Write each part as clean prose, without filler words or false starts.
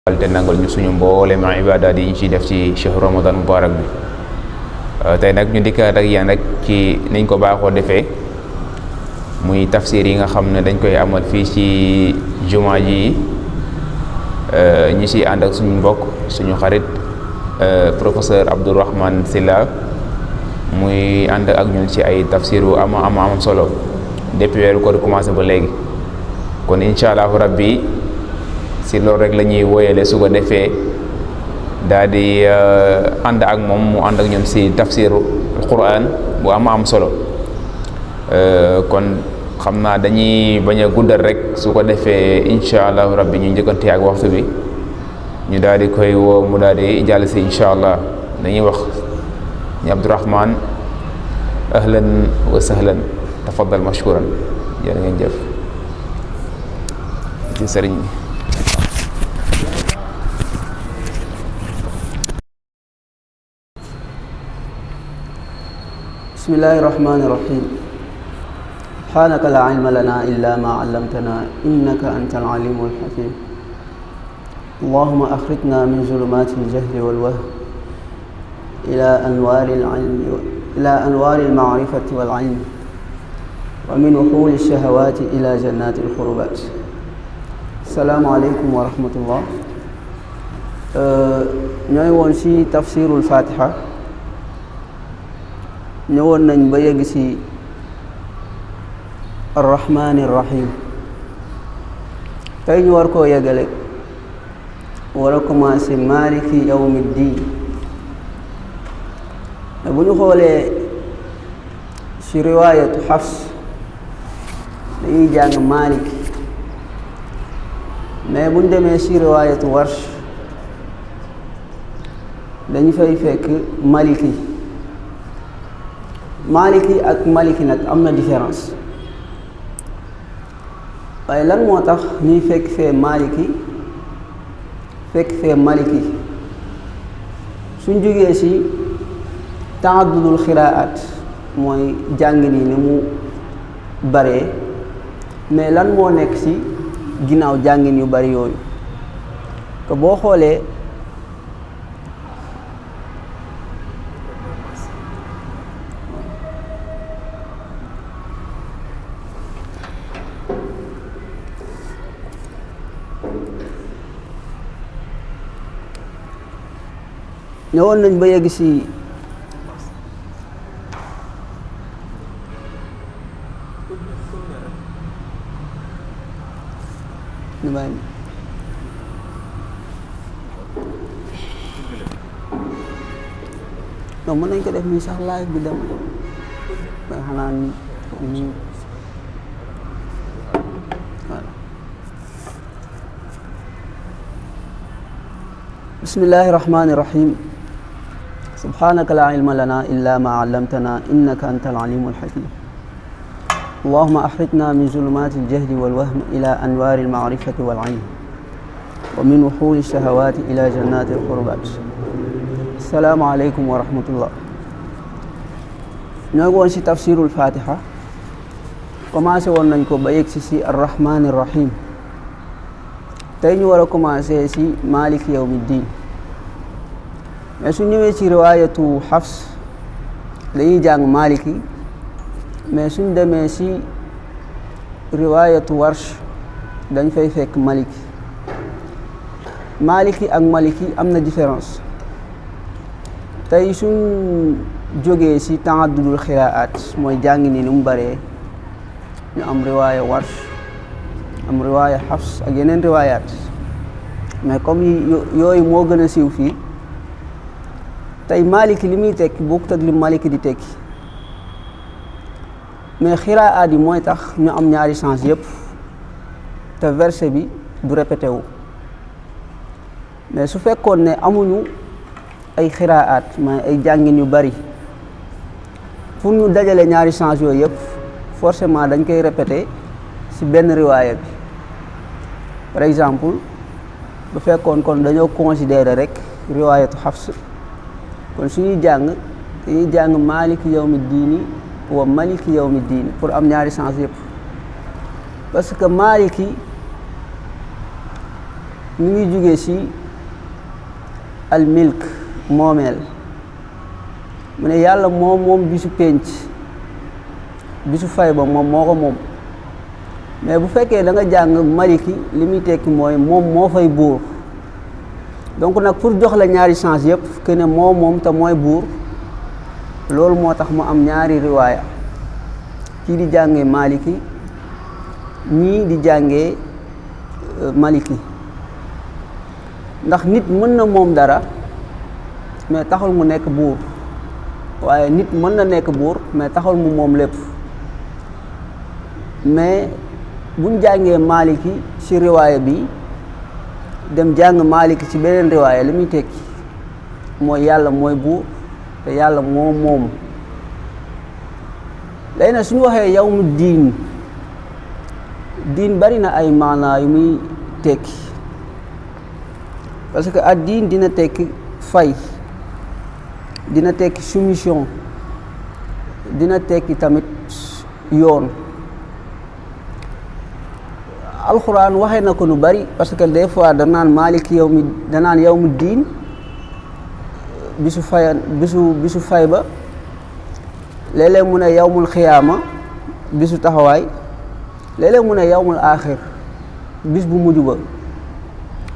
te nangal ñu suñu mboolem ibaadaat yi ñu ciy def ci shahru ramadan mubarak bi tey nag ñu dikkaat ak yéen rek ci niñ ko baaxoo defee muy tafsir yi nga xam ne dañ koy amal fii ci jumaa ji ñi ci ànd ak suñu mbokk suñu xarit professeur Abdourahmane Sylla muy ànd ak ñun ci ay tafsir yu am solo depuis weeru koor commencé ba léegi kon incha allahu rabbi si loolu rek la ñuy woyale su ko defee daal di ànd ak moom mu ànd ak ñoom si tafsiru Qur'an bu am solo kon xam naa dañuy bañ a guddal rek su ko defee incha allahu rabbi ñu njëkkante ak waxtu bi ñu daal di koy woo mu daal di jàll si incha allah dañuy wax ñu Abdourahmane ahlan wa sahlan tafaddal mashkuran jërë ngeen jëf ci sëriñ bi. بسم الله الرحمن الرحيم سبحانك لا علم لنا إلا ما علمتنا إنك أنت العليم الحكيم اللهم أخرجنا من ظلمات الجهل والوهم إلى أنوار المعرفة والعلم ومن وحول الشهوات إلى جنات القربات السلام عليكم ورحمة الله ñooy woon ci tafsirul Fatiha ñëwoon nañ ba yegg ci arrahmaani rahim tey ñu war koo yeggale war a commencé maliki yawmi diin bu ñu xoolee ci riwaayatu Hafs dañuy jàng maliki mais bu ñu demee ci riwaayatu Warsh dañu fay fekk maliki ak maliki nag am na différence waaye lan moo tax ñuy fekk fee maliki fekk fee maliki suñ jógee ci taaddudul xiraat mooy jàng ni mu baree mais lan moo nekk ci ginnaaw jàngin yu bari yooyu que boo xoolee ñëwoon nañ ba yegg ci non mën nañ ko def nii sax live bi dem ba xanaa ni voilà bismillahi rahmani rahim سبحانك لا علم لنا إلا ما علمتنا إنك أنت العليم الحكيم اللهم أخرجنا من ظلمات الجهل والوهم إلى أنوار المعرفة والعلم ومن وحول الشهوات إلى جنات القربات السلام عليكم ورحمة الله نقول في تفسير الفاتحة وما سوى ننكو بيك سي الرحمن الرحيم تيني وركم سي مالك يوم الدين mais su ñëwee ci riwaayatu Hafs dañuy jàng maliki mais suñ demee ci riwaayatu Warsh dañ fay fekk maliki ak maliki am na différence tey suñ jógee ci taaddudul xiraat mooy jàng ni mu baree ñu am riwaaya Warsh am riwaaya Hafs ak yeneen riwaayaat mais comme yooyu moo gën a siiw fii tey maliki li muy tekki bokkut ak li maliki di tekki mais xiraat yi mooy tax ñu am ñaari sens yëpp te verset bi du répété wu mais su fekkoon ne amuñu ay xiraat mais ay jàngin yu bari pour ñu dajale ñaari sens yooyu yëpp forcément dañ koy répété ci benn riwaaya bi par exemple bu fekkoon kon dañoo considérer rek riwaayatu Hafs kon suñuy jàng dañuy jàng maliki yawmi diini wa maliki yawmi diini pour am ñaari sens yëpp parce que maliki mi ngi jóge ci al milk moomeel mu ne yàlla moom bisu pénc bisu fay ba moom moo ko moom mais bu fekkee da nga jàng maliki li muy tekki mooy moom moo fay buur donc nag pour jox la ñaari chance yëpp que ne moom te mooy buur loolu moo tax mu am ñaari riwaaya kii di jàngee maliki ñii di jàngee maliki ndax nit mën na moom dara mais taxul mu nekk buur waaye nit mën na nekk buur mais taxul mu moom lépp mais buñ jàngee maliki ci riwaaya bi dem jàng maliki ci beneen riwaaya li muy tekki mooy yàlla mooy buur te yàlla moom léegi nag suñu waxee yawmu diin bari na ay maanaa yu muy tekki parce que ad diin dina tekki fay dina tekki soumission dina tekki tamit yoon alxuraan waxee na ko lu bari parce que des fois danaan maaliki danaan yawmu diin bisu fay ba léeg-léeg mu ne yawmul xiyaama bisu taxawaay léeg-léeg mu ne yawmul aaxir bis bu mujj ba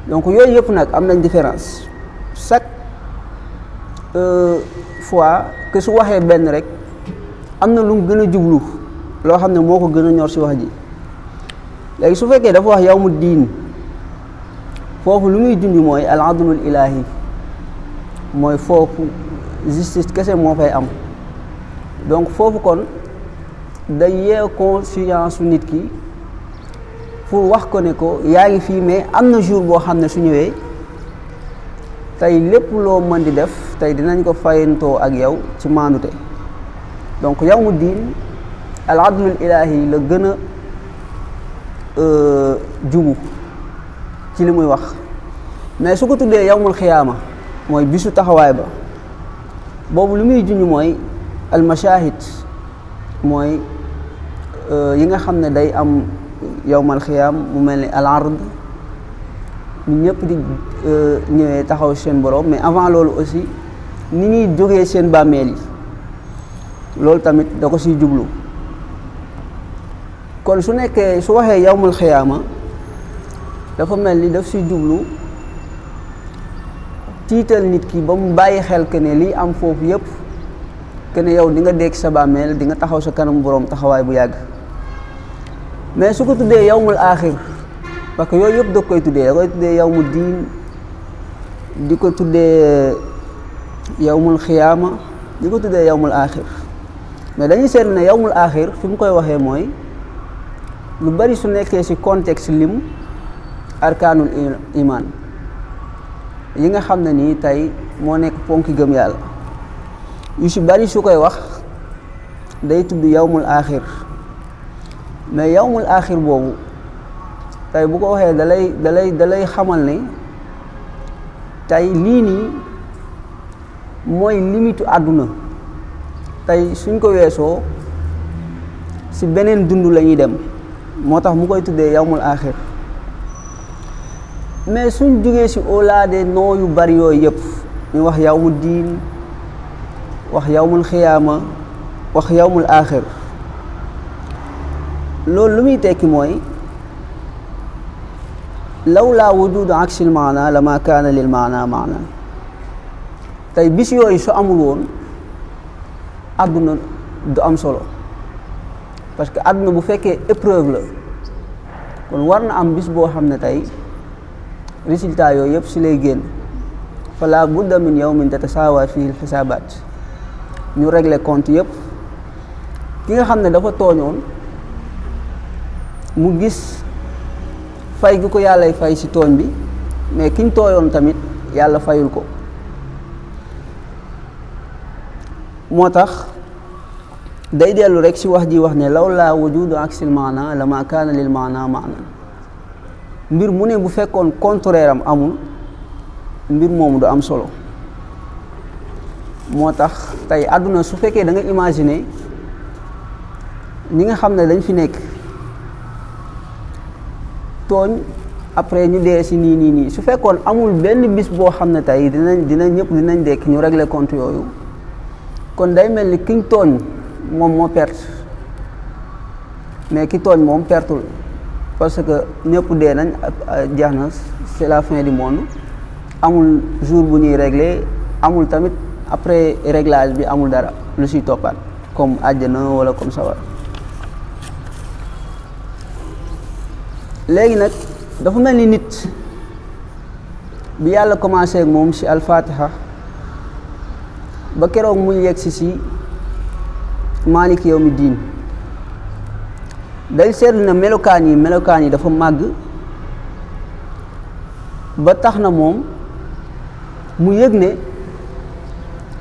donc yooyu yëpp nag am nañ différence chaque fois que su waxee benn rek am na lu mu gën a jublu loo xam ne moo ko gën a ñor ci wax ji léegi su fekkee dafa wax yawmu diin foofu lu muy junj mooy al adlul ilaahi mooy foofu justice kese moo fay am donc foofu kon day yee conscience su nit ki pour wax ko ne ko yaa ngi fii mais am na jour boo xam ne su ñëwee tey lépp loo mën di def tey dinañ ko fayantoo ak yow ci maandute donc yawmu diin al adlul ilaahi la gën a jubu ci li muy wax mais su ko tuddee yawmul xiyaama mooy bisu taxawaay ba boobu lu muy junj mooy al mashahid mooy yi nga xam ne day am yawmal xiyaam mu mel ni al ard ñu ñëpp di ñëwee taxaw seen borom mais avant loolu aussi ni ñuy jógee seen bàmmeel yi loolu tamit da ko siy jublu kon su waxee yawmul xiyaama dafa mel ni daf siy jublu tiital nit ki ba mu bàyyi xel que ne lii am foofu yëpp que ne yow di nga dekk sa bàmmeel di nga taxaw sa kanam borom taxawaay bu yàgg mais su ko tuddee yawmul aaxir parce que yooyu yëpp da koy tuddee yawmu diin di ko tuddee yawmul xiyaama di ko tuddee yawmul aaxir mais dañuy seetlu ne yawmul aaxir fi mu koy waxee mooy lu bari su nekkee ci contexte lim arkaanul iman yi nga xam ne nii tey moo nekk ponki gëm yàlla yu ci bari su koy wax day tudd yawmul aaxir mais yawmul aaxir boobu tey bu ko waxee dalay xamal ne tey lii nii mooy limitu àdduna tey suñ ko weesoo ci beneen dund la ñuy dem moo tax mu koy tuddee yawmul aaxir mais suñ jógee ci au-delà des noms yu bari yooyu yëpp ñu wax yawmu diin wax yawmul xiyaama wax yawmul aaxir loolu lu muy tekki mooy lawlaa wujuudu aksil maana lama kaana lil maana maana tey bis yooyu su amul woon àdduna du am solo parce que àdduna bu fekkee épreuve la kon war na am bis boo xam ne tey résultat yooyu yëpp si lay génn fala budda min yawmin tatasaawa fihi l-xisaabaat ñu régler compte yëpp ki nga xam ne dafa tooñoon mu gis fay gi ko yàllay fay si tooñ bi mais kiñ tooyoon tamit yàlla fayul ko moo tax day dellu rek si wax ji wax ne lawlaa wujuudu aksil maana lama kaana lil maana maana mbir mu ne bu fekkoon contraire am amul mbir moomu du am solo moo tax tey àdduna su fekkee da nga imaginer ñi nga xam ne dañ fi nekk tooñ après ñu dee si nii su fekkoon amul benn bis boo xam ne tey dinañ ñëpp dinañ dekk ñu régler compte yooyu kon day mel ni kiñ tooñ moom moo perte mais ki tooñ moom pertul parce que ñëpp dee nañ jeex na c'est la fin du monde amul jour bu ñuy régler amul tamit après réglage bi amul dara lu siy toppaat comme àjjana wala comme sawar léegi nag dafa mel ni nit bi yàlla commencé ak moom ci alfatiha ba keroog muy yegg si maalik yawmi diin day seetlu na melokaan yi dafa màgg ba tax na moom mu yëg ne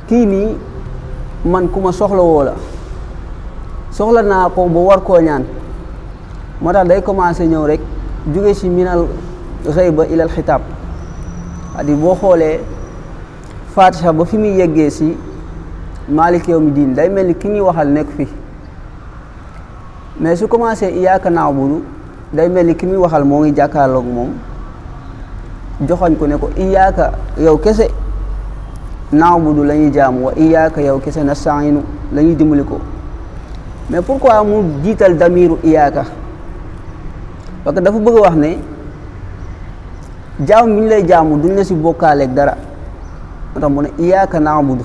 kii nii man ku ma soxla woo la soxla naa ko ba war koo ñaan moo tax day commencé ñëw rek jóge ci minal ghayba ilal xitaab c'est-à-dire boo xoolee Fatiha ba fi muy yeggee ci Maalik yawmi diin day mel ni ki ñuy waxal nekk fi mais su commencé iyyaaka na'budu day mel ni ki muy waxal moo ngi jàkkaarloog moom joxoñ ko ne ko iyyaaka yow kese na'budu la ñuy jaamu wa iyyaaka yow kese nasta'iinu la ñuy dimbali ko mais pourquoi mu jiital damiru iyyaaka parce que dafa bëgg a wax ne jaamu bi ñu lay jaamu duñ la ci bokkaaleeg dara moo tax mu ne iyyaaka na'budu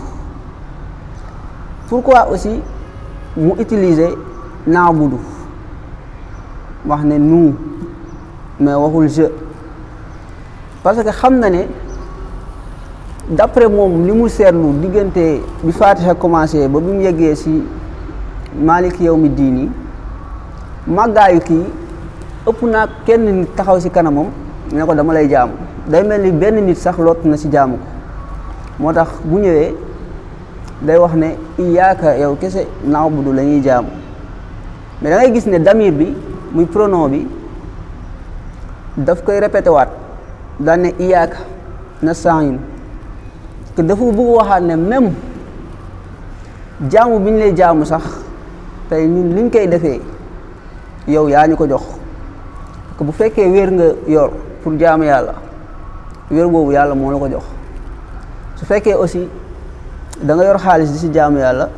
pourquoi aussi mu utiliser na'budu wax ne nous mais waxul je parce que xam na ne d'après moom li mu seetlu diggante bi Fatiha commencé ba bi mu yeggee ci Maalik yawmi diin yi màggaayu kii ëpp naa kenn nit taxaw ci kanamam ne ko dama lay jaamu day mel ni benn nit sax lott na ci jaamu ko moo tax bu ñëwee day wax ne iyyaaka yow kese na'budu la ñuy jaamu mais da ngay gis ne damir bi muy pronom bi daf koy répété waat daan ne iyyaaka nasta'iin que dafa bëgg waxaat ne même jaamu bi ñu lay jaamu sax tey ñun liñ koy defee yow yaa ñu ko jox que bu fekkee wér nga yor pour jaamu yàlla wér boobu yàlla moo la ko jox su fekkee aussi da nga yor xaalis di ci jaamu yàlla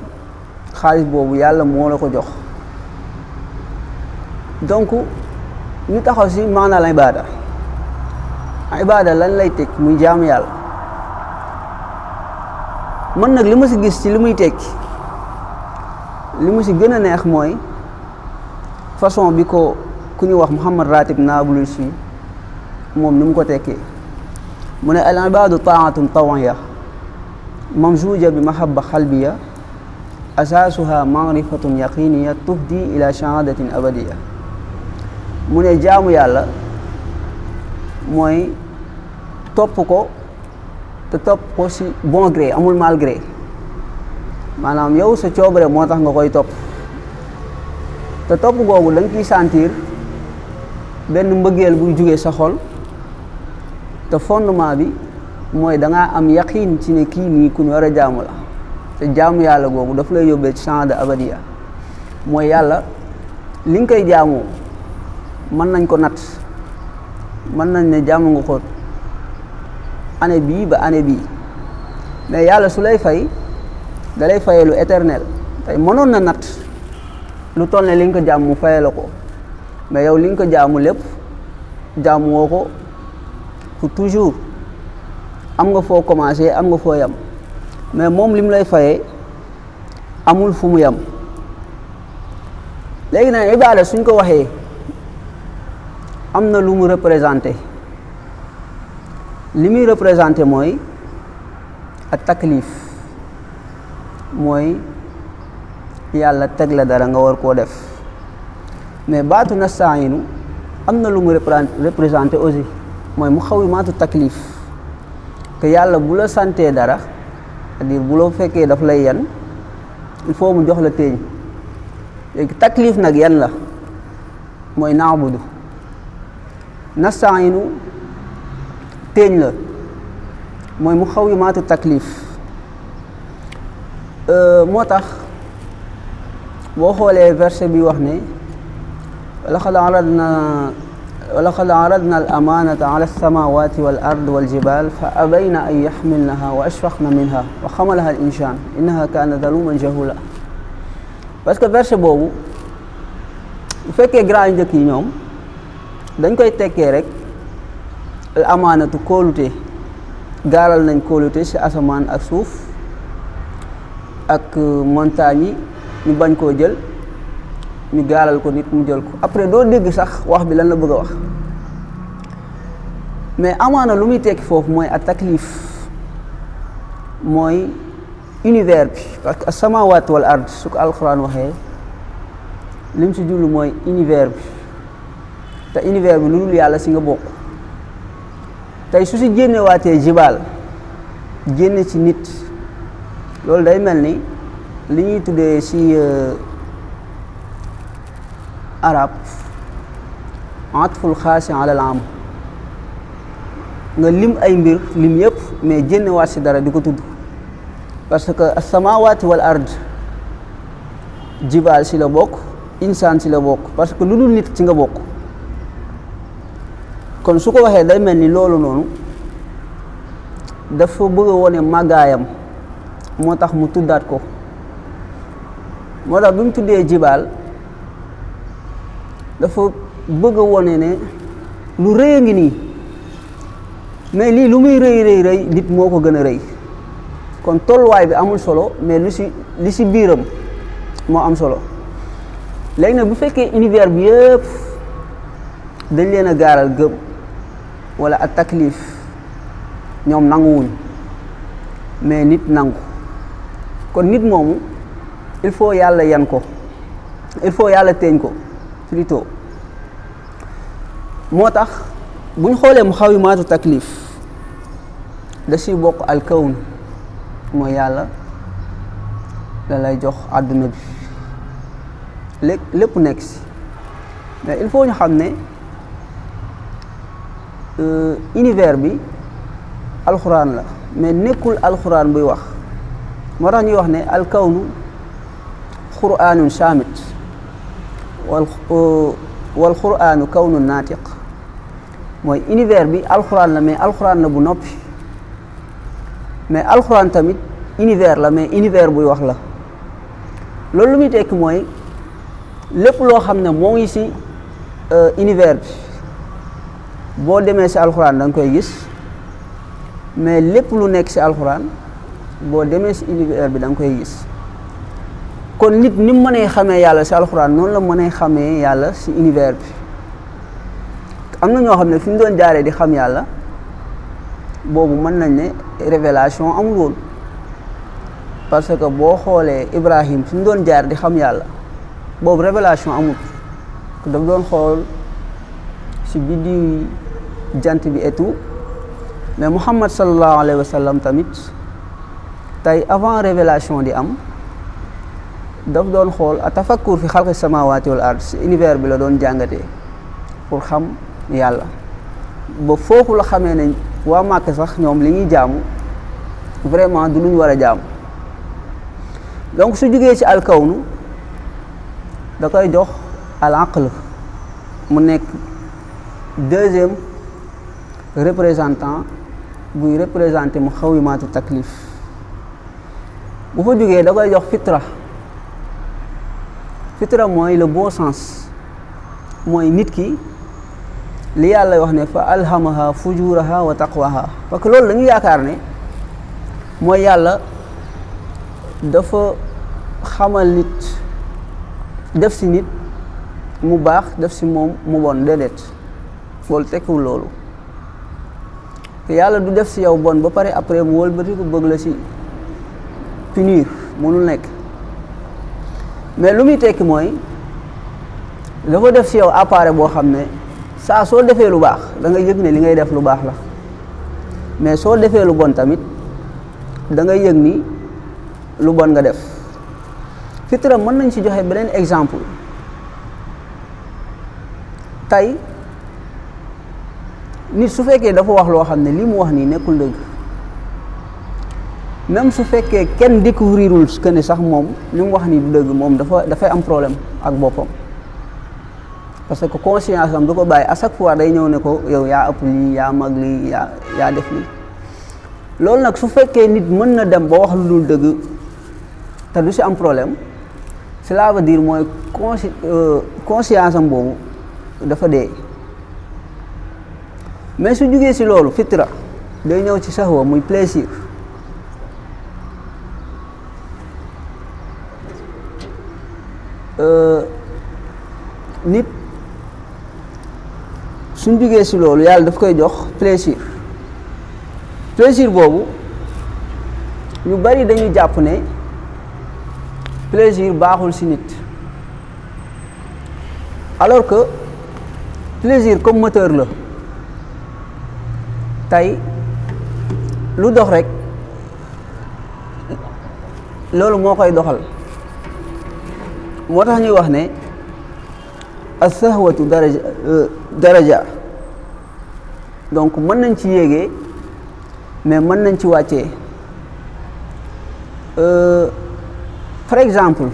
xaalis boobu yàlla moo la ko jox donc ñu taxaw ci maanaal ibaada lan lay teg muy jaamu yàlla man nag li ma ci gis ci li muy tekki li mu ci gën a neex mooy façon bi ko ku ñu wax Muhammad Ratib Nabulusi moom ni mu ko tekkee mu ne al ibaadu taatun tawiyya mamzuja bi mahabba xalbiya asaasuha maarifatun yaqiniya tufdi ila shahadatin abadiya mu ne jaamu yàlla mooy topp ko te topp ko ci bon gré amul mal gré maanaam yow sa coobare moo tax nga koy topp te topp googu da nga ciy sentir benn mbëggeel buy jugee sa xol te fondement bi mooy da ngaa am yaqiin ci ne kii nii ku ñu war a jaamu la te jaamu yàlla googu daf lay yóbbee ci shahada abadiya mooy yàlla li nga koy jaamoo mën nañ ko natt mën nañ ne jaamu nga ko année bii ba année bii mais yàlla su lay fay da lay fayee lu éternel tey mënoon na natt lu toll ne li nga ko jaam mu fayee la ko mais yow li nga ko jaamu lépp jaamu woo ko pour toujours am nga foo commencé am nga foo yam mais moom li mu lay fayee amul fu mu yam léegi nag ibaada suñ ko waxee am na lu mu représenté li muy représenté mooy ak taklif mooy yàlla teg la dara nga war koo def mais baatu nasta'iinu am na lu mu représenté aussi mooy mu xaw maatu taklif que yàlla bu la santee dara c'est-à-dire bu la fekkee daf lay yan il faut mu jox la téeñ léegi taklif nag yan la mooy na'budu nasta'iinu téeñ la mooy mu xaw maatu taklif moo tax boo xoolee verset bi wax ne laqad aradna wa laqad aradna al amanata ala alsamawati wal ard wal jibal fa abayna an yaxmilnaha wa ashfaqna minha wa xamalaha al insan innaha kaana zaluman jahula. parce que verset boobu bu fekkee grand njëkk yi ñoom dañ koy tekkee rek al amaanatu kóolute, gaaral nañ kóolute ci asamaan ak suuf ak montagne yi ñu bañ koo jël, ñu gaalal ko nit mu jël ko. après doo dégg sax wax bi lan la bëgg a wax, mais amaana lu muy tekki foofu mooy at taklif, mooy univers bi. parce que as-samaawaat wal ard su ko alxuraan waxee lim ci jullu mooy univers bi, te univers bi lu dul yàlla si nga bokk. tey su si génnewaatee jibaal génne ci nit, loolu day mel ni li ñuy tuddee ci arab atful xaasi alal am, nga lim ay mbir lim yëpp mais génnewaat si dara di ko tudd. parce que as-samaawaati wal ard jibaal si la bokk, insaan si la bokk, parce que lu dul nit ci nga bokk. kon su ko waxee day mel ni loolu noonu dafa bëgg a wone màggaayam, moo tax mu tuddaat ko. moo tax bi mu tuddee jibaal dafa bëgg a wone ne lu rëy a ngi nii, mais lii lu muy rëy nit moo ko gën a rëy. kon tolluwaay bi amul solo, mais li si biiram moo am solo. léegi nag bu fekkee univers bi yëpp dañ leen a gaaral gëm wala at taklif, ñoom nanguwuñ mais nit nangu. kon nit moomu il faut yàlla yan ko, il faut yàlla teeñ ko plutôt. moo tax buñ xoolee mu xawimaatu taklif da siy bokk alkawn, mooy yàlla da lay jox àdduna bi lépp nekk si. mais il faut ñu xam ne univers bi alxuraan la, mais nekkul alxuraan buy wax. moo tax ñuy wax ne alkawnu quraanun saamit wal quraanu kawnu naatiq, mooy univers bi alxuraan la, mais alxuraan la bu noppi. mais alxuraan tamit univers la, mais univers buy wax la. loolu lu muy tekki mooy lépp loo xam ne moo ngi ci univers bi boo demee ci alxuraan da nga koy gis, mais lépp lu nekk ci alxuraan boo demee ci univers bi da nga koy gis. kon nit ni mu mënee xamee yàlla ci alxuraan noonu la mënee xamee yàlla ci univers bi. am na ñoo xam ne fi ñu doon jaaree di xam yàlla boobu mën nañ ne révélation amul woon, parce que boo xoolee Ibrahim fi mu doon jaar di xam yàlla boobu révélation amul. daf doon xool ci biddiw jant bi et tout. mais Muhammad sallallahu alayhi wa sallam tamit tey avant révélation di am daf doon xool a tafakkur fi xalqi samawati wal ard, ci univers bi la doon jàngatee pour xam yàlla. ba foofu la xamee ne waa Màkk sax ñoom li ñuy jaamu vraiment du luñ war a jaamu. donc su jugee ci alkawnu da koy jox al aql, mu nekk deuxième représentant buy représenté mu xawimaatu taklif. bu fa jugee da koy jox fitra. fitra mooy le bon sens, mooy nit ki li yàlla wax ne fa alhamaha fujuraha wa taqwaha. parce que loolu dañu yaakaar ne mooy yàlla dafa xamal nit, def ci nit mu baax, def ci moom mu bon. déedéet, loolu tekkiwul loolu. te yàlla du def ci yow bon ba pare après mu wëlbati ko bëgg la ci punir, mënul nekk. mais lu muy tekki mooy dafa def ci yow appareil boo xam ne saa soo defee lu baax da nga yëg ne li ngay def lu baax la, mais soo defee lu bon tamit da ngay yëg ni lu bon nga def. fitra mën nañ ci joxe beneen exemple. tey nit su fekkee dafa wax loo xam ne li mu wax nii nekkul dëgg, même su fekkee kenn découvrirul que ne sax moom li mu wax nii du dëgg, moom dafay am problème ak boppam. parce que conscience am du ko bàyyi à chaque fois day ñëw ne ko yow yaa ëpp lii yaa mag lii yaa def lii. loolu nag su fekkee nit mën na dem ba wax lu dul dëgg te du si am problème cela veut dire mooy conscience am boobu dafa dee. mais su jugee si loolu fitra day ñëw ci sahwa muy plaisir. nit suñ jugee si loolu yàlla daf koy jox plaisir boobu ñu bari dañu jàpp ne plaisir baaxul si nit alors que plaisir comme moteur la. tey lu dox rek loolu moo koy doxal moo tax ñuy wax ne as-sahwatu daraja donc mën nañ ci yéegee mais mën nañ ci wàccee par exemple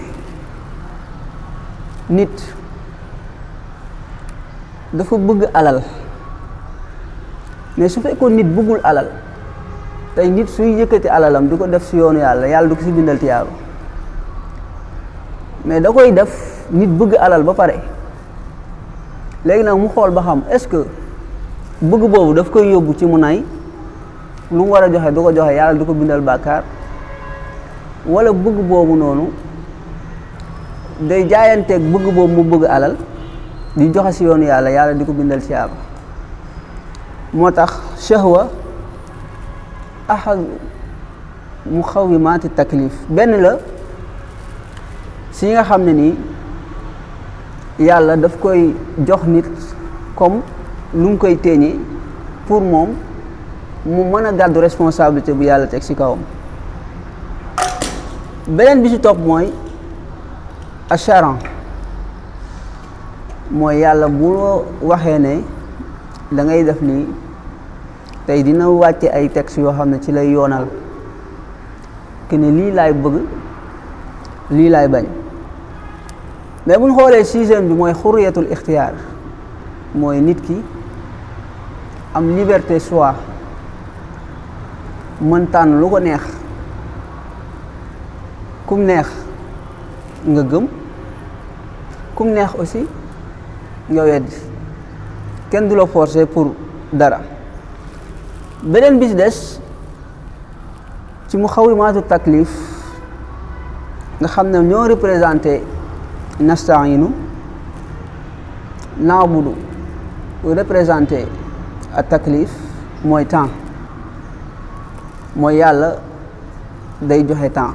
nit dafa bëgg alal mais su fekkoon nit bëggul alal tey nit suy yëkkati alalam di ko def si yoonu yàlla du ko si bindal tiyaaba mais da koy def nit bëgg alal ba pare léegi nag mu xool ba xam est-ce que bëgg boobu daf koy yóbbu ci mu nay lu mu war a joxe du ko joxe yàlla du ko bindal bàkkaar wala bëgg boobu noonu day jaayanteeg bëgg boobu mu bëgg alal di joxe si yoonu yàlla di ko bindal tiyaaba. moo tax shahwa ahad muxawimaati taklif benn la si nga xam ne nii yàlla daf koy jox nit comme lu mu koy téeñee pour moom mu mën a gàddu responsabilité bu yàlla teg si kawam. beneen bi ci topp mooy acharan mooy yàlla bu waxee ne da ngay def lii tey dina wàcce ay textes yoo xam ne ci lay yoonal que ne lii laay bëgg lii laay bañ mais bu ñu xoolee sixième bi mooy xurriyatul ixtiyaar mooy nit ki am liberté choix mën tànn lu ko neex kum neex nga gëm kum neex aussi nga weddi kenn du la forcer pour dara. beneen bi ci des ci muxawimaatu taklif nga xam ne ñoo représenté nastainu naabudu représenté a taklif mooy temps mooy yàlla day joxe temps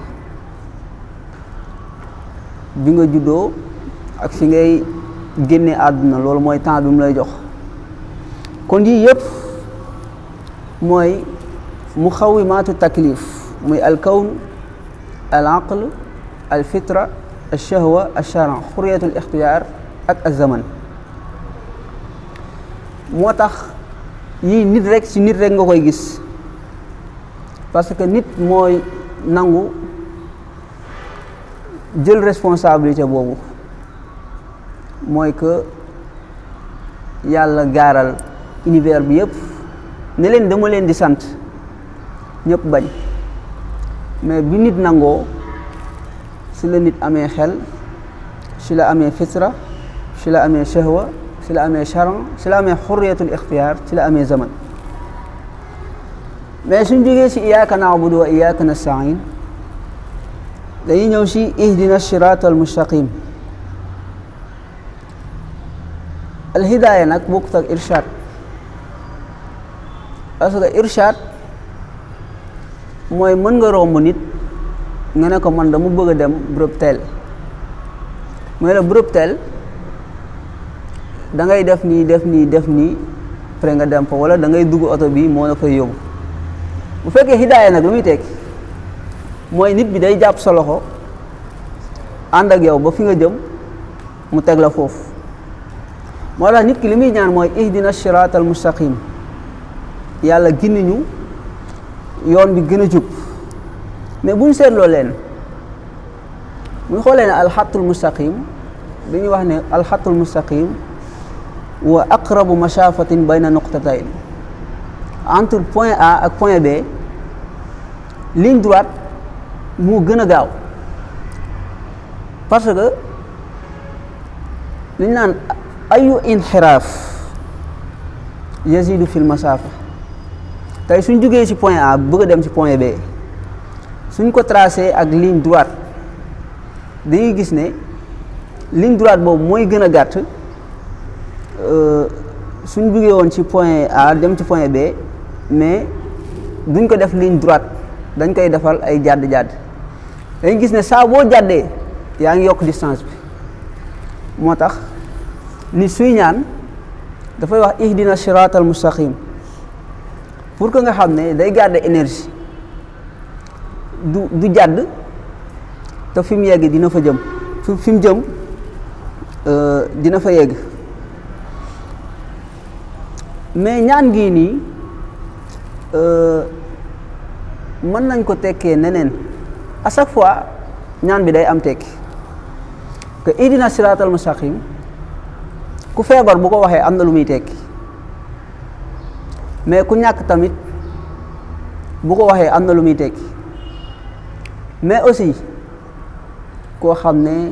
bi nga juddoo ak fi ngay génne àdduna loolu mooy temps bi mu lay jox kon yii yëpp mooy muxawimaatu taklif muy alkawn al aql al fitra al shahwa al charan xurriyatul ixtiyaar ak al zaman moo tax yii nit rek ci nit rek nga koy gis parce que nit mooy nangu jël responsabilité boobu mooy que yàlla gaaral univers bi yëpp ne leen dama leen di sant ñëpp bañ mais bi nit nangoo si la nit amee xel si la amee fitra si la amee shahwa si la amee charan si la amee xurriyatul ixtiyaar si la amee zaman mais suñ jógee si iyyaka na'budu wa iyyaka nasta'in dañuy ñëw si ihdina siraatal mustaqim alhidaaya nag bokkut ak irshad parce que irshad mooy mën nga romb nit nga ne ko man dama bëgg a dem bërëb teel mooy la bërëb teel da ngay def nii def nii def nii après nga dem fa wala da ngay dugg oto bi moo la fay yóbbu bu fekkee hidaaya nag lu muy tekki mooy nit bi day jàpp sa loxo ànd ak yow ba fi nga jëm mu teg la foofu moo tax nit ki li muy ñaan mooy ihdina siraatal mustaqim yàlla gindi ñu yoon bi gën a jub mais bu ñu seetloo leen bu ñu xoolee ne alxatul mustaqim dañuy wax ne alxatul mustaqim wa aqrabu mashafatin bayna nuqtatayn, entre point A ak point B ligne droite moo gën a gaaw, parce que li ñu naan ayu inxiraaf yazidu fil masafa. tey suñ jógee ci point A bëgg a dem ci point B, suñ ko tracé ak ligne droite dañuy gis ne ligne droite boobu mooy gën a gàtt suñ jógee woon ci point A dem ci point B, mais duñ ko def ligne droite, dañ koy defal ay jàdd-jàdd. dañuy gis ne saa boo jàddee yaa ngi yokk distance bi. moo tax ni suy ñaan dafay wax ihdina siratal mustaqim, pour que nga xam ne day garder énergie, du jàdd te fi mu yegg dina fa jëm, fi mu jëm dina fa yegg. mais ñaan gii nii mën nañ ko tekkee neneen. à chaque fois ñaan bi day am tekki, que ihdina siratal mustaqim ku feebar bu ko waxee am na lu muy tekki, mais ku ñàkk tamit bu ko waxee am na lu muy tekki, mais aussi koo xam ne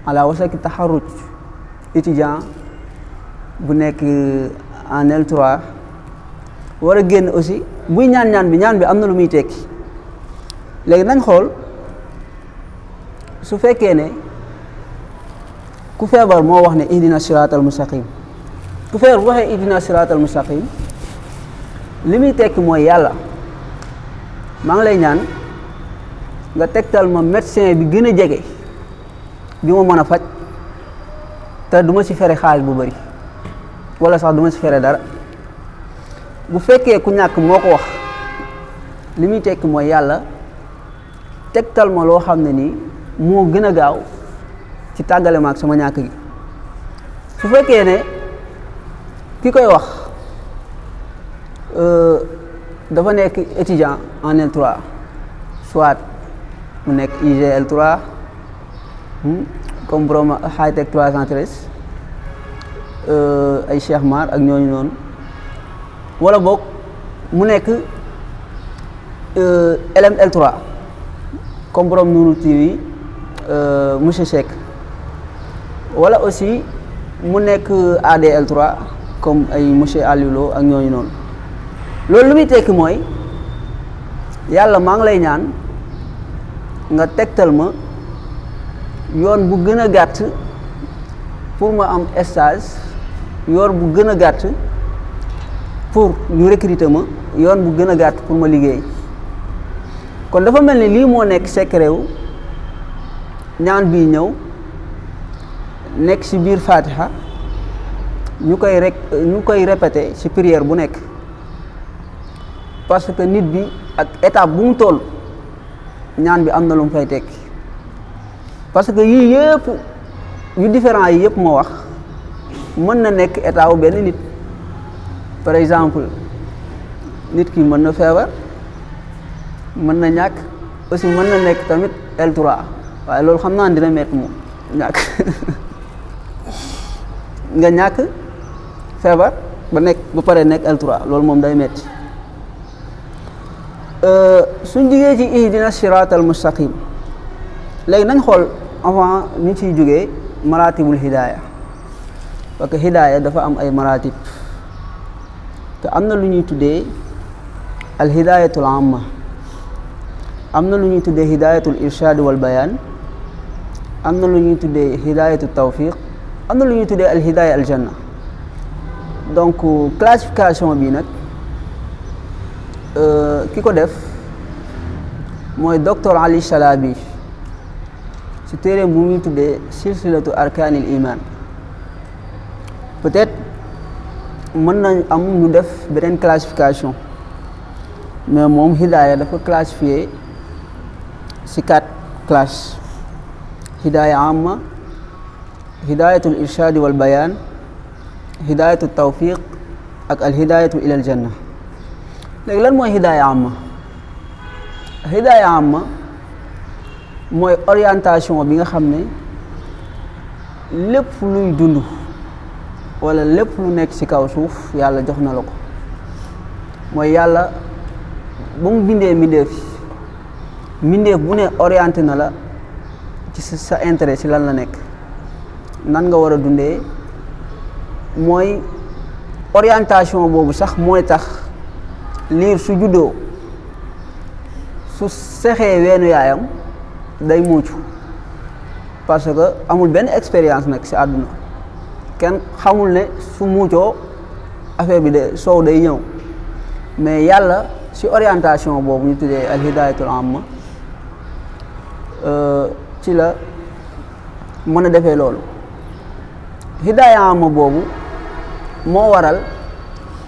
ala wasaki taxarruj étudiant bu nekk en L3 war a génn aussi buy ñaan bi am na lu muy tekki. léegi nañ xool su fekkee ne ku feebar moo wax ne ihdina siratal mustaqim, ku feebar bu waxee ihdina siratal mustaqim li muy tekki mooy yàlla maa ngi lay ñaan nga tegtal ma médecin bi gën a jege bi ma mën a faj te du ma ci fere xaalis bu bari wala sax du ma ci fere dara. bu fekkee ku ñàkk moo ko wax li muy tekki mooy yàlla tegtal ma loo xam ne nii moo gën a gaaw ci tàggale ma ak sama ñàkk gi. su fekkee ne ki koy wax dafa nekk étudiant en L3, soit mu nekk IGL3 comme borom high tech 313 ay Cheikh Mar ak ñooñu noonu, wala boog mu nekk LML3 comme borom Nourou TV monsieur Cheikh, wala aussi mu nekk ADL3 comme ay monsieur Alilo ak ñooñu noonu. loolu lu muy tekki mooy yàlla maa ngi lay ñaan nga tegtal ma yoon bu gën a gàtt pour ma am stage, yoon bu gën a gàtt pour ñu recruter ma, yoon bu gën a gàtt pour ma liggéey. kon dafa mel ni lii moo nekk secret wu ñaan bii ñëw nekk ci biir Fatiha ñu koy répéter ci prière bu nekk, parce que nit bi ak étape bu mu toll ñaan bi am na lu mu fay tekki. parce que yii yëpp yu différent yi yëpp moo wax mën na nekk état wu benn nit. par exemple nit ki mën na feebar, mën na ñàkk, aussi mën na nekk tamit L3, waaye loolu xam naa dina metti moom ñàkk nga ñàkk feebar ba pare nekk L3, loolu moom day metti. suñ jugee ci ihdina siratal mustaqim, léegi nañ xool avant ñu ciy jógee maratibul hidaaya, parce que hidaaya dafa am ay maratib, te am na lu ñuy tuddee al hidayatul amma, am na lu ñuy tuddee hidayatul irshad wal bayaan, am na lu ñuy tuddee hidayatul tawfiq, am na lu ñuy tuddee al hidaya al janna. donc classification bi nag ki ko def mooy docteur Ali Chalabi ci téere bu muy tuddee silsilatu arkaanil iman. peut-être mën nañ am ñu def beneen classification, mais moom hidaaya dafa classifié ci 4 classes: hidaaya amma, hidayatul irshadi wal bayaan, hidayatul tawfiq ak al hidayatu ilal janna. léegi lan mooy hidaaya amma? hidaaya amma mooy orientation bi nga xam ne lépp luy dund wala lépp lu nekk ci kaw suuf yàlla jox na la ko mooy yàlla ba mu bindee mbindeef bu ne orienté na la ci sa intérêt ci lan la nekk nan nga war a dundee mooy orientation boobu sax mooy tax liir su juddoo su sexee weenu yaayam day mucc parce que amul benn expérience nag ci àdduna kenn xamul ne su muccoo affaire bi de soow day ñëw mais yàlla ci orientation boobu ñu tuddee al hidayatul amma ci la mën a defee loolu hidaaya amma boobu moo waral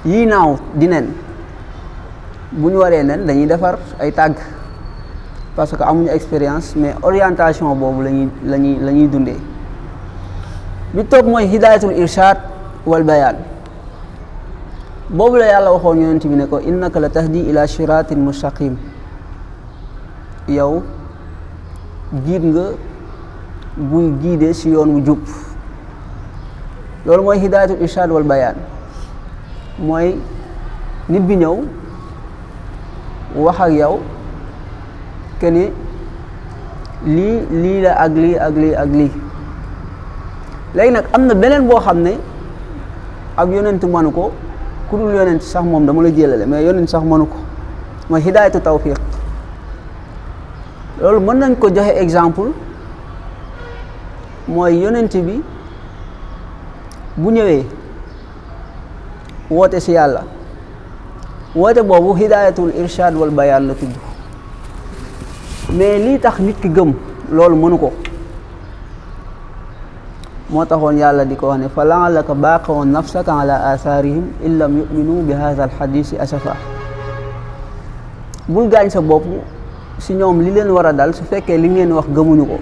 yii naaw di nen bu ñu waree nen dañuy defar ay tàgg parce que amuñu expérience mais orientation boobu la ñuy dundee bi toog mooy hidayatul irshad wal bayaan boobu la yàlla waxoon yonent bi ne ko innaka la tahdi ila siratin mustaqim yow giid nga buy giidee ci yoon wu jub loolu mooy hidayatul irshad wal bayaan mooy nit bi ñëw wax ak yow que ni lii la ak lii ak lii ak lii léegi nag am na beneen boo xam ne ab yonent mënu ko ku dul yonent sax moom dama la jélale mais yonent sax mënu ko mooy hidayatu tawfiq loolu mën nañ ko joxe exemple mooy yonent bi bu ñëwee woote ci yàlla woote boobu hidayatul irshad wal bayaan la tudd mais lii tax nit ki gëm loolu mënu ko moo taxoon yàlla di ko wax ne fa la'allaka baaqi'un nafsaka ala atharihim in lam yu'minu bi hadha al hadisi asafa bul gaañ sa bopp ci ñoom li leen war a dal su fekkee li ngeen wax gëmuñu ko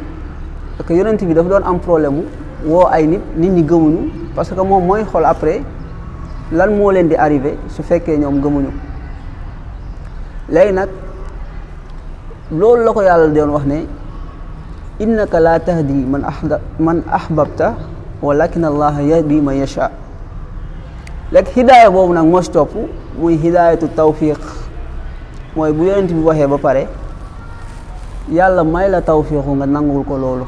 parce que yonent bi dafa doon am problème woo ay nit ñi gëmuñu parce que moom mooy xool après lan moo leen di arrivé su fekkee ñoom gëmuñu léegi nag loolu la ko yàlla doon wax ne innaka la tahdi man ahbabta walakin allaha yahdi man yasha léegi hidaaya boobu nag moo ci topp muy hidaayatu tawfiq mooy bu yonent bi waxee ba pare yàlla may la tawfiqu nga nangul ko loolu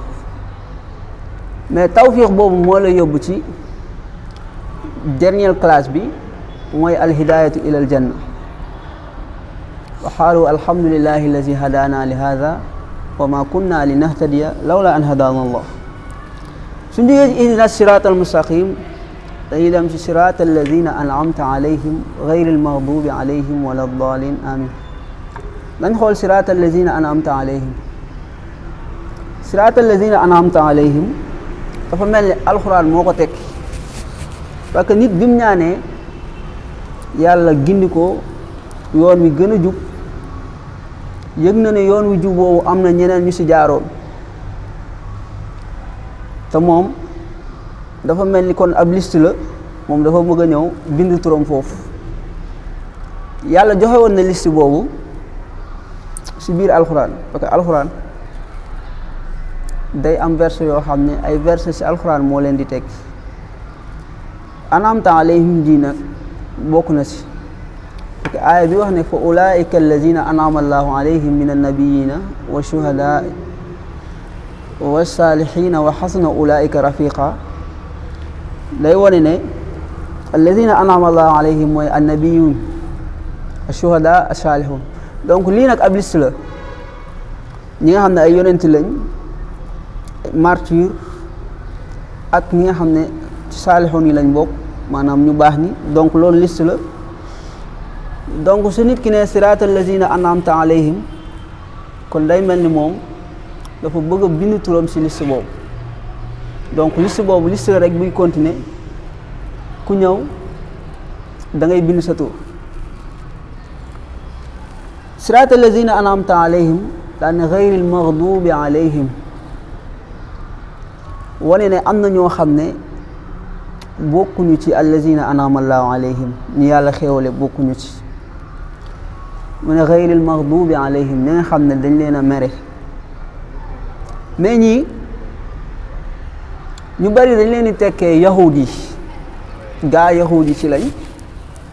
mais tawfiq boobu moo la yóbbu ci dernière classe bi mooy alhidayatu ila aljanna wa qaalu alhamdulillahi allazi hadana li hadha wa ma kunna linahtadiya lawla an hadana allah suñ jógee ci ihdina sirat almustaqim dañuy dem ci sirat alladina an'amta alayhim ghayril maghdubi alayhim wala ddaalin amin nañ xool sirat alladina an'amta alayhim sirat alladina an'amta alayhim dafa mel ni alxuraan moo ko tekki parce que nit bi mu ñaanee yàlla gindi ko yoon wi gën a jub yëg na ne yoon wi jub boobu am na ñeneen ñu ci jaaroon te moom dafa mel ni kon ab liste la moom dafa bëgg a ñëw bind turam foofu yàlla joxe woon na liste boobu ci biir alxuraan parce que alxuraan day am verset yoo xam ne ay verset ci alxuraan moo leen di tekki an'amta alayhim ji nag bokk na ci parce que aaya bi wax ne fa ulaika allazina an'ama allahu alayhim min annabiyina wa shuhada wa salihina wa xasna ulaika rafiqa day wone ne allazina an'ama allahu alayhim mooy annabiyun ashuhada as-salihun donc lii nag ab liste la ñi nga xam ne ay yonent lañ martyr ak ñi nga xam ne ci saalixoon yi lañ bokk maanaam ñu baax ni donc loolu liste la donc su nit ki ne siraat allazina an'amta alayhim kon day mel ni moom dafa bëgg a bind turam ci liste boobu donc liste boobu liste la rek buy continuer ku ñëw da ngay bind sa tur siraat allazina an'amta alayhim daane ghayril maghdubi alayhim wane ne am na ñoo xam ne bokkuñu ci allazina an'ama allahu alayhim ñu yàlla xéewale bokkuñu ci mu ne ghayril maghdubi alayhim ñi nga xam ne dañ leen a mere mais ñii ñu bari dañ leen di tekkee yahud yi gaa yahuud yi ci lañ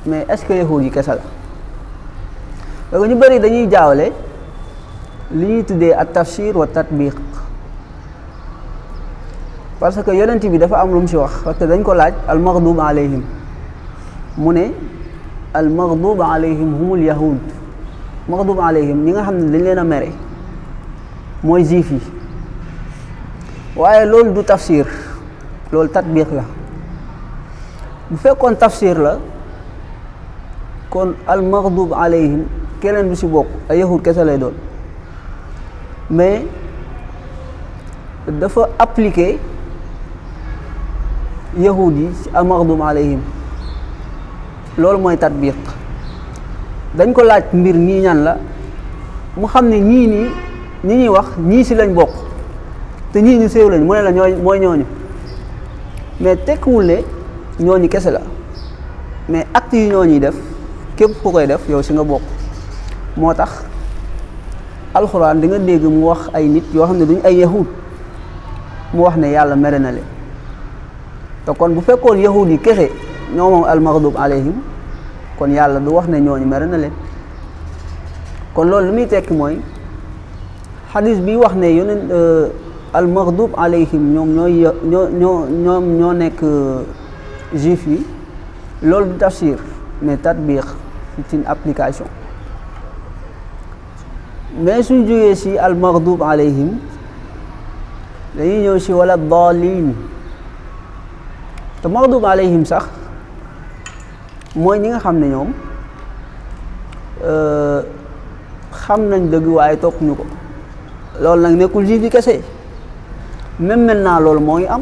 mais est-ce que yahuud yi kese la parce que ñu bëri dañuy jaawle li ñuy tuddee at tafsir wa tatbiq parce que yonent bi dafa am lu mu ci wax parce que dañ ko laaj al maghdub alayhim mu ne al maghdub alayhim humul yahud maghdub alayhim ñi nga xam ne dañ leen a mere mooy juif yi waaye loolu du tafsir loolu tatbiq la bu fekkoon tafsir la kon al maghdub alayhim keneen du ci bokk ay yahud kese lay doon mais dafa appliqué yahud yi ci al maghdub alayhim loolu mooy tatbiq dañ ko laaj mbir ñii ñan la mu xam ne ñii nii ñi ñuy wax ñii ci lañ bokk te ñii ñu séew lañ mu ne la mooy ñooñu mais tekkiwul ne ñooñu kese la mais acte yi ñooñuy def képp ku koy def yow ci nga bokk moo tax alxuraan di nga dégg mu wax ay nit yoo xam ne duñ ay yahud mu wax ne yàlla mere na leen te kon bu fekkoon yahud yi kese ñoo moom al maghdub alayhim kon yàlla du wax ne ñooñu mere na leen kon loolu li muy tekki mooy xadis bi wax ne yonent al maghdub alayhim ñoom ñoo nekk juif yi loolu du tafsir mais tatbiq c'est une application mais suñ jógee ci al maghdub alayhim dañuy ñëw ci wala daalin te maghdub alayhim sax mooy ñi nga xam ne ñoom xam nañ dëgg waaye topp ñu ko loolu nag nekkul juif yi kese même maintenant loolu moo ngi am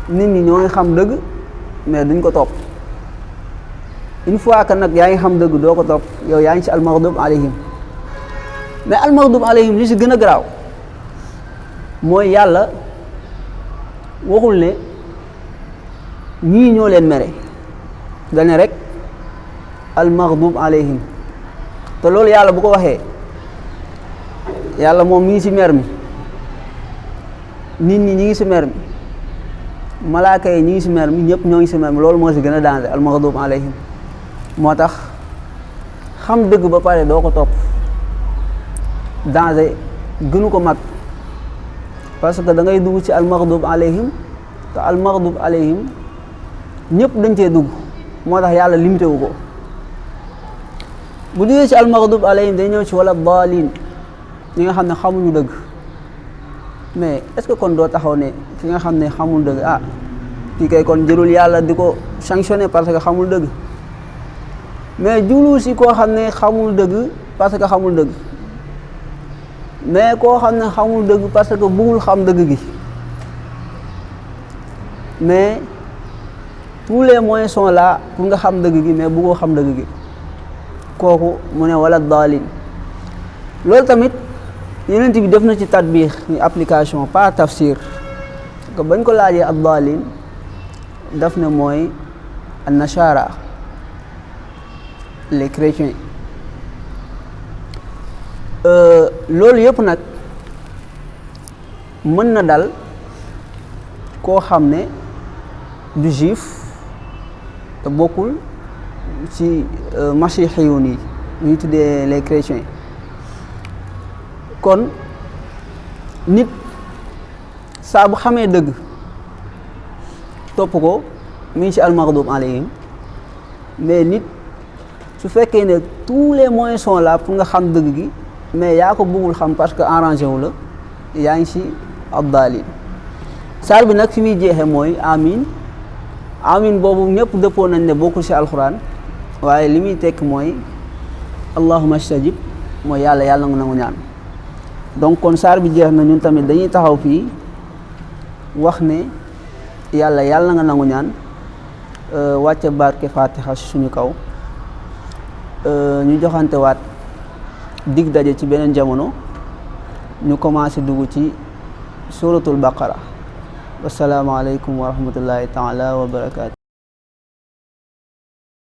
nit ñi ñoo ngi xam dëgg mais duñ ko topp une fois que nag yaa ngi xam dëgg doo ko topp yow yaa ngi ci al maghdub alayhim mais al maghdub alayhim li ci gën a garaaw mooy yàlla waxul ne ñii ñoo leen mere dane rek al maghdub alayhim te loolu yàlla bu ko waxee yàlla moom mi ngi ci mer mi nit ñi ñi ngi ci mer mi malaaka yi ñi ngi ci mer mi ñëpp ñoo ngi ci mer mi loolu moo ci gën a danger al maghdub alayhim moo tax xam dëgg ba pare doo ko topp danger gënu ko mag parce que da ngay dugg ci al maghdub alayhim te al maghdub alayhim ñëpp dañ cee dugg moo tax yàlla limité wu ko bu duggee ci al maghdub alayhim day ñëw ci wala daalin ñi nga xam ne xamuñu dëgg mais est-ce que kon doo taxaw ne ki nga xam ne xamul dëgg ah kii kay kon jërul yàlla di ko sanctionné parce que xamul dëgg mais jublu si koo xam ne xamul dëgg parce que xamul dëgg mais koo xam ne xamul dëgg parce que bëggul xam dëgg gi mais tous les moyens sont là pour nga xam dëgg gi mais bëggoo xam dëgg gi kooku mu ne wala daalin loolu tamit yonent bi def na ci tatbiq ni application pas tafsir que bañ ko laajee ad daalin daf ne mooy an nashara les chrétiens loolu yëpp nag mën na dal koo xam ne du juif te bokkul ci masihiyun yi ñuy tuddee les chrétiens kon nit saa bu xamee dëgg topp ko mi ngi ci al maghdub alayhim mais nit su fekkee ne tous les moyens sont là pour nga xam dëgg gi mais yaa ko bëggul xam parce que arrangé wu la yaa ngi ci ad-daalin saar bi nag fi muy jeexee mooy amin amin boobu ñëpp dëppoo nañ ne bokkul ci alxuraan waaye li muy tekk mooy allahumma stajib mooy yàlla nga nangu ñaan donc kon saar bi jeex na ñun tamit dañuy taxaw fii wax ne yàlla nga nangu ñaan wàcce barke fatiha suñu kaw ñu joxante waat dig daje ci beneen jamono ñu commencé dugg ci suratul baqara wassalaamu aleykum wa rahmatullahi taala wa barakaatu